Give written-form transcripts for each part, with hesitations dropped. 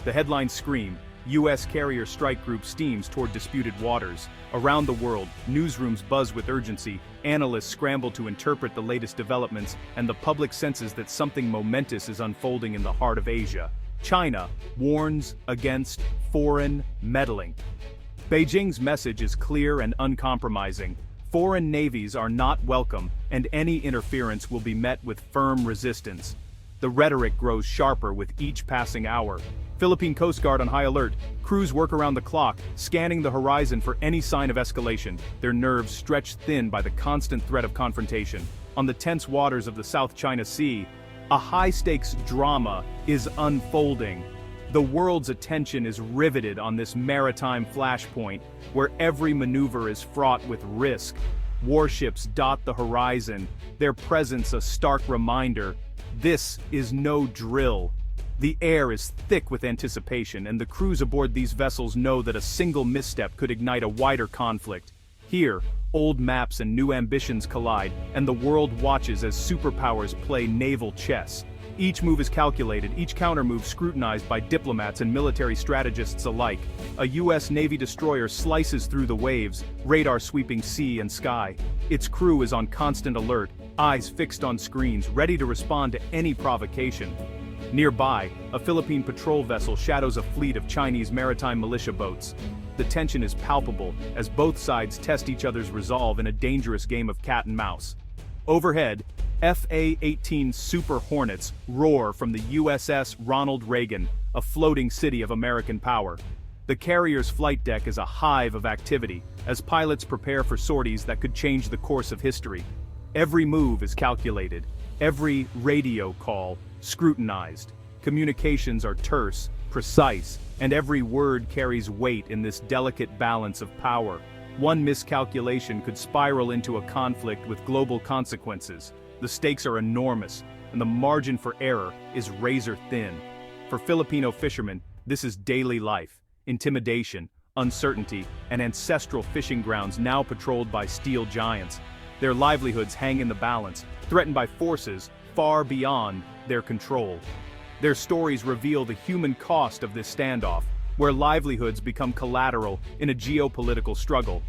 The headlines scream, U.S. carrier strike group steams toward disputed waters. Around the world, newsrooms buzz with urgency, analysts scramble to interpret the latest developments, and the public senses that something momentous is unfolding in the heart of Asia. China warns against foreign meddling. Beijing's message is clear and uncompromising. Foreign navies are not welcome, and any interference will be met with firm resistance. The rhetoric grows sharper with each passing hour. Philippine Coast Guard on high alert. Crews work around the clock, scanning the horizon for any sign of escalation, their nerves stretched thin by the constant threat of confrontation. On the tense waters of the South China Sea, a high-stakes drama is unfolding. The world's attention is riveted on this maritime flashpoint, where every maneuver is fraught with risk. Warships dot the horizon, their presence a stark reminder. This is no drill. The air is thick with anticipation, and the crews aboard these vessels know that a single misstep could ignite a wider conflict. Here, old maps and new ambitions collide, and the world watches as superpowers play naval chess. Each move is calculated, each countermove scrutinized by diplomats and military strategists alike. A U.S. Navy destroyer slices through the waves, radar sweeping sea and sky. Its crew is on constant alert, eyes fixed on screens, ready to respond to any provocation. Nearby, a Philippine patrol vessel shadows a fleet of Chinese maritime militia boats. The tension is palpable as both sides test each other's resolve in a dangerous game of cat and mouse. Overhead, FA-18 Super Hornets roar from the USS Ronald Reagan, a floating city of American power. The carrier's flight deck is a hive of activity as pilots prepare for sorties that could change the course of history. Every move is calculated, every radio call scrutinized. Communications are terse, precise, and every word carries weight in this delicate balance of power. One miscalculation could spiral into a conflict with global consequences. The stakes are enormous, and the margin for error is razor thin. For Filipino fishermen, this is daily life, intimidation, uncertainty, and ancestral fishing grounds now patrolled by steel giants. Their livelihoods hang in the balance, threatened by forces far beyond their control. Their stories reveal the human cost of this standoff, where livelihoods become collateral in a geopolitical struggle.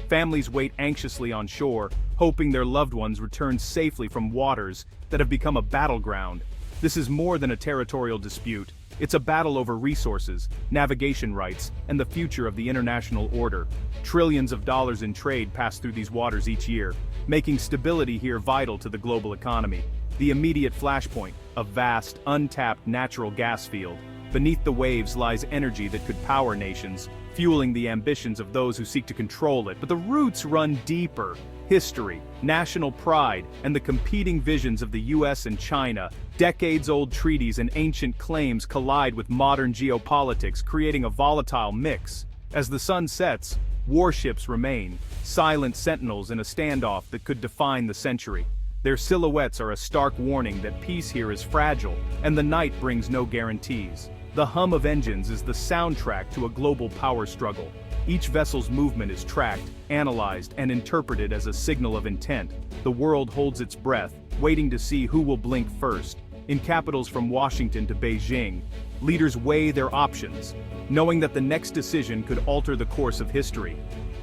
Families wait anxiously on shore, hoping their loved ones return safely from waters that have become a battleground. This is more than a territorial dispute. It's a battle over resources, navigation rights, and the future of the international order. Trillions of dollars in trade pass through these waters each year, making stability here vital to the global economy. The immediate flashpoint, a vast, untapped natural gas field. Beneath the waves lies energy that could power nations, fueling the ambitions of those who seek to control it. But the roots run deeper. History, national pride, and the competing visions of the US and China. Decades-old treaties and ancient claims collide with modern geopolitics, creating a volatile mix. As the sun sets, warships remain, silent sentinels in a standoff that could define the century. Their silhouettes are a stark warning that peace here is fragile, and the night brings no guarantees. The hum of engines is the soundtrack to a global power struggle. Each vessel's movement is tracked, analyzed, and interpreted as a signal of intent. The world holds its breath, waiting to see who will blink first. In capitals from Washington to Beijing, leaders weigh their options, knowing that the next decision could alter the course of history.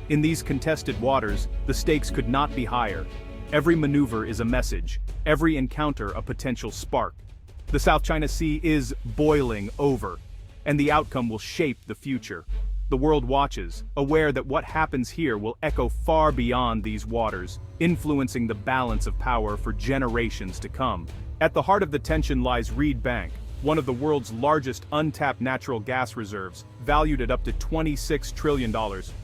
In these contested waters, the stakes could not be higher. Every maneuver is a message, every encounter a potential spark. The South China Sea is boiling over, and the outcome will shape the future. The world watches, aware that what happens here will echo far beyond these waters, influencing the balance of power for generations to come. At the heart of the tension lies Reed Bank, one of the world's largest untapped natural gas reserves, valued at up to $26 trillion.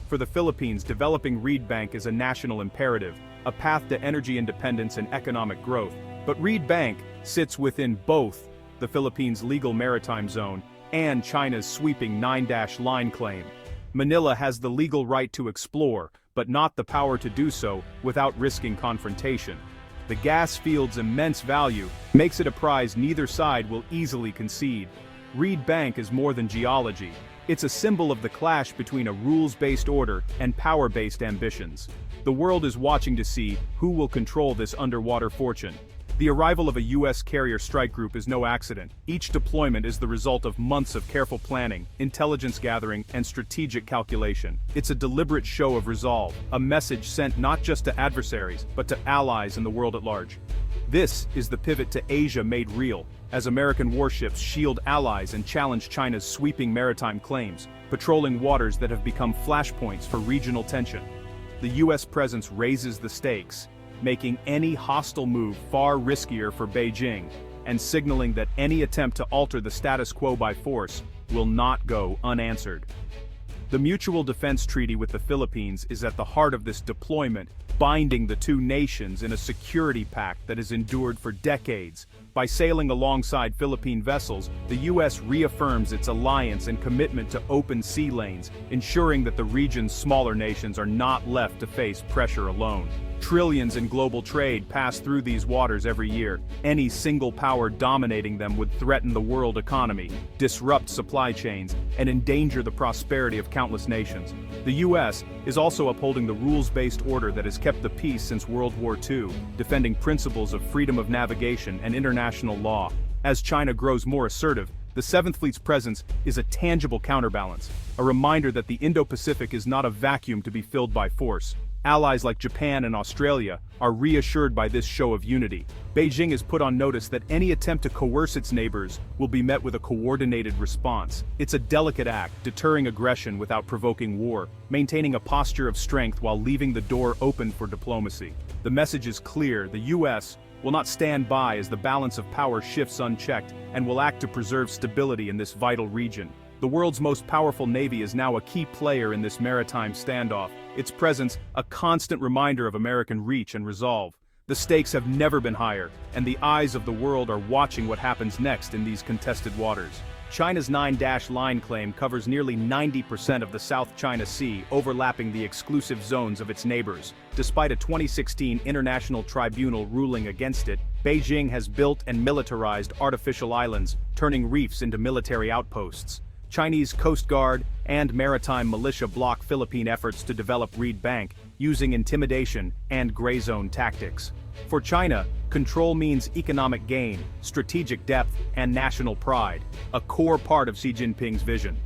For the Philippines, developing Reed Bank is a national imperative, a path to energy independence and economic growth. But Reed Bank sits within both the Philippines' legal maritime zone and China's sweeping 9-line claim. Manila has the legal right to explore, but not the power to do so without risking confrontation. The gas field's immense value makes it a prize neither side will easily concede. Reed Bank is more than geology. It's a symbol of the clash between a rules-based order and power-based ambitions. The world is watching to see who will control this underwater fortune. The arrival of a U.S. carrier strike group is no accident. Each deployment is the result of months of careful planning, intelligence gathering, and strategic calculation. It's a deliberate show of resolve, a message sent not just to adversaries, but to allies in the world at large. This is the pivot to Asia made real, as American warships shield allies and challenge China's sweeping maritime claims, patrolling waters that have become flashpoints for regional tension. The U.S. presence raises the stakes, making any hostile move far riskier for Beijing, and signaling that any attempt to alter the status quo by force will not go unanswered. The Mutual Defense Treaty with the Philippines is at the heart of this deployment, binding the two nations in a security pact that has endured for decades. By sailing alongside Philippine vessels, the U.S. reaffirms its alliance and commitment to open sea lanes, ensuring that the region's smaller nations are not left to face pressure alone. Trillions in global trade pass through these waters every year. Any single power dominating them would threaten the world economy, disrupt supply chains, and endanger the prosperity of countless nations. The U.S. is also upholding the rules-based order that has kept the peace since World War II, defending principles of freedom of navigation and international law. As China grows more assertive, the Seventh Fleet's presence is a tangible counterbalance, a reminder that the Indo-Pacific is not a vacuum to be filled by force. Allies like Japan and Australia are reassured by this show of unity. Beijing is put on notice that any attempt to coerce its neighbors will be met with a coordinated response. It's a delicate act, deterring aggression without provoking war, maintaining a posture of strength while leaving the door open for diplomacy. The message is clear: the U.S. will not stand by as the balance of power shifts unchecked, and will act to preserve stability in this vital region. The world's most powerful navy is now a key player in this maritime standoff, its presence a constant reminder of American reach and resolve. The stakes have never been higher, and the eyes of the world are watching what happens next in these contested waters. China's 9-line claim covers nearly 90% of the South China Sea, overlapping the exclusive zones of its neighbors. Despite a 2016 international tribunal ruling against it, Beijing has built and militarized artificial islands, turning reefs into military outposts. Chinese Coast Guard and maritime militia block Philippine efforts to develop Reed Bank, using intimidation and gray zone tactics. For China, control means economic gain, strategic depth, and national pride, a core part of Xi Jinping's vision.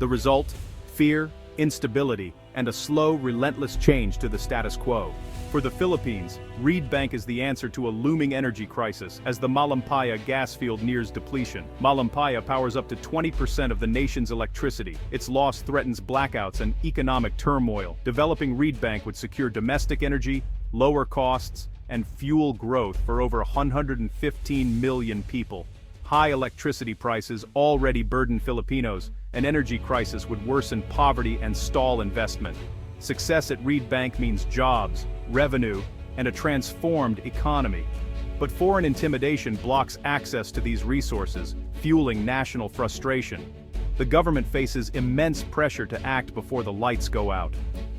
The result? Fear, instability, and a slow, relentless change to the status quo. For the Philippines, Reed Bank is the answer to a looming energy crisis as the Malampaya gas field nears depletion. Malampaya powers up to 20% of the nation's electricity. Its loss threatens blackouts and economic turmoil. Developing Reed Bank would secure domestic energy, lower costs, and fuel growth for over 115 million people. High electricity prices already burden Filipinos. An energy crisis would worsen poverty and stall investment. Success at Reed Bank means jobs, revenue, and a transformed economy. But foreign intimidation blocks access to these resources, fueling national frustration. The government faces immense pressure to act before the lights go out.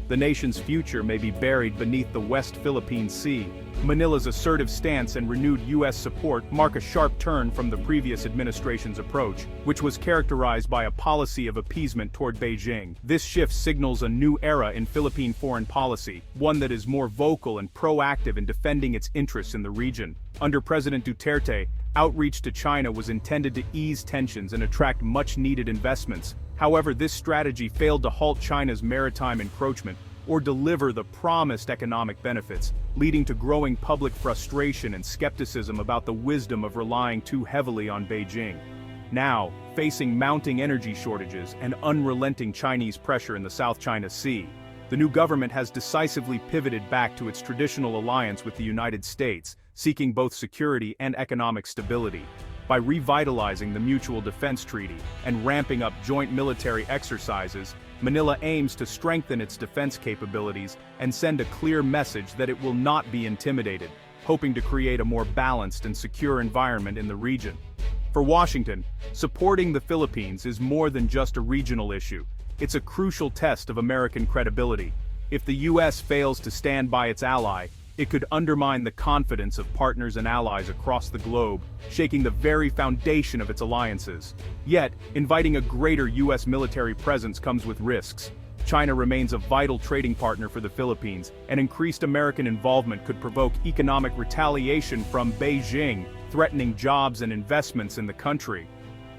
The nation's future may be buried beneath the West Philippine Sea. Manila's assertive stance and renewed U.S. support mark a sharp turn from the previous administration's approach, which was characterized by a policy of appeasement toward Beijing. This shift signals a new era in Philippine foreign policy, one that is more vocal and proactive in defending its interests in the region. Under President Duterte, outreach to China was intended to ease tensions and attract much-needed investments. However, this strategy failed to halt China's maritime encroachment or deliver the promised economic benefits, leading to growing public frustration and skepticism about the wisdom of relying too heavily on Beijing. Now, facing mounting energy shortages and unrelenting Chinese pressure in the South China Sea, the new government has decisively pivoted back to its traditional alliance with the United States, seeking both security and economic stability. By revitalizing the Mutual Defense Treaty and ramping up joint military exercises, Manila aims to strengthen its defense capabilities and send a clear message that it will not be intimidated, hoping to create a more balanced and secure environment in the region. For Washington, supporting the Philippines is more than just a regional issue. It's a crucial test of American credibility. If the U.S. fails to stand by its ally, it could undermine the confidence of partners and allies across the globe, shaking the very foundation of its alliances. Yet, inviting a greater U.S. military presence comes with risks. China remains a vital trading partner for the Philippines, and increased American involvement could provoke economic retaliation from Beijing, threatening jobs and investments in the country.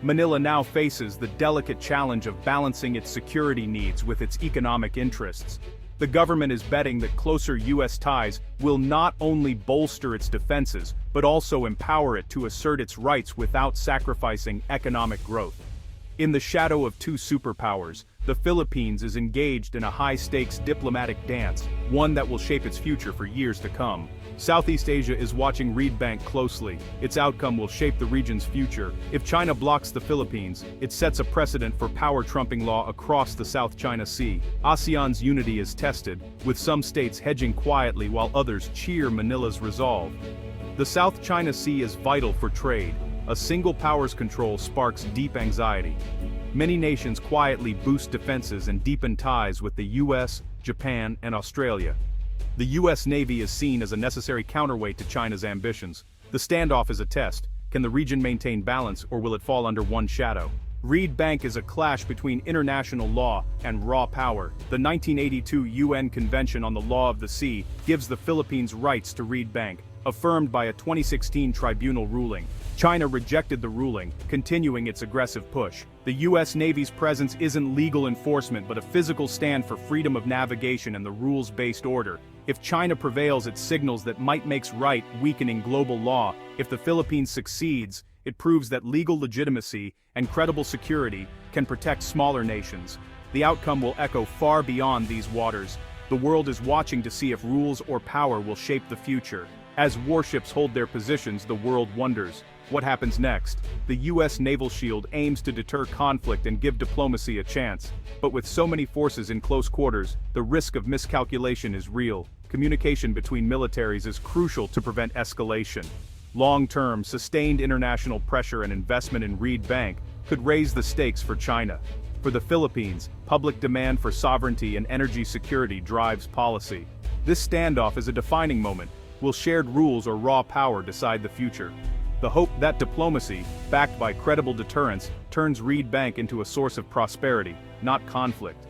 Manila now faces the delicate challenge of balancing its security needs with its economic interests. The government is betting that closer U.S. ties will not only bolster its defenses, but also empower it to assert its rights without sacrificing economic growth. In the shadow of two superpowers, the Philippines is engaged in a high-stakes diplomatic dance, one that will shape its future for years to come. Southeast Asia is watching Reed Bank closely. Its outcome will shape the region's future. If China blocks the Philippines, it sets a precedent for power-trumping law across the South China Sea. ASEAN's unity is tested, with some states hedging quietly while others cheer Manila's resolve. The South China Sea is vital for trade. A single power's control sparks deep anxiety. Many nations quietly boost defenses and deepen ties with the US, Japan, and Australia. The US Navy is seen as a necessary counterweight to China's ambitions. The standoff is a test. Can the region maintain balance, or will it fall under one shadow? Reed Bank is a clash between international law and raw power. The 1982 UN Convention on the Law of the Sea gives the Philippines rights to Reed Bank, affirmed by a 2016 tribunal ruling. China rejected the ruling, continuing its aggressive push. The US Navy's presence isn't legal enforcement but a physical stand for freedom of navigation and the rules-based order. If China prevails, it signals that might makes right, weakening global law. If the Philippines succeeds, it proves that legal legitimacy and credible security can protect smaller nations. The outcome will echo far beyond these waters. The world is watching to see if rules or power will shape the future. As warships hold their positions, the world wonders. What happens next? The US naval shield aims to deter conflict and give diplomacy a chance. But with so many forces in close quarters, the risk of miscalculation is real. Communication between militaries is crucial to prevent escalation. Long-term, sustained international pressure and investment in Reed Bank could raise the stakes for China. For the Philippines, public demand for sovereignty and energy security drives policy. This standoff is a defining moment. Will shared rules or raw power decide the future? The hope that diplomacy, backed by credible deterrence, turns Reed Bank into a source of prosperity, not conflict.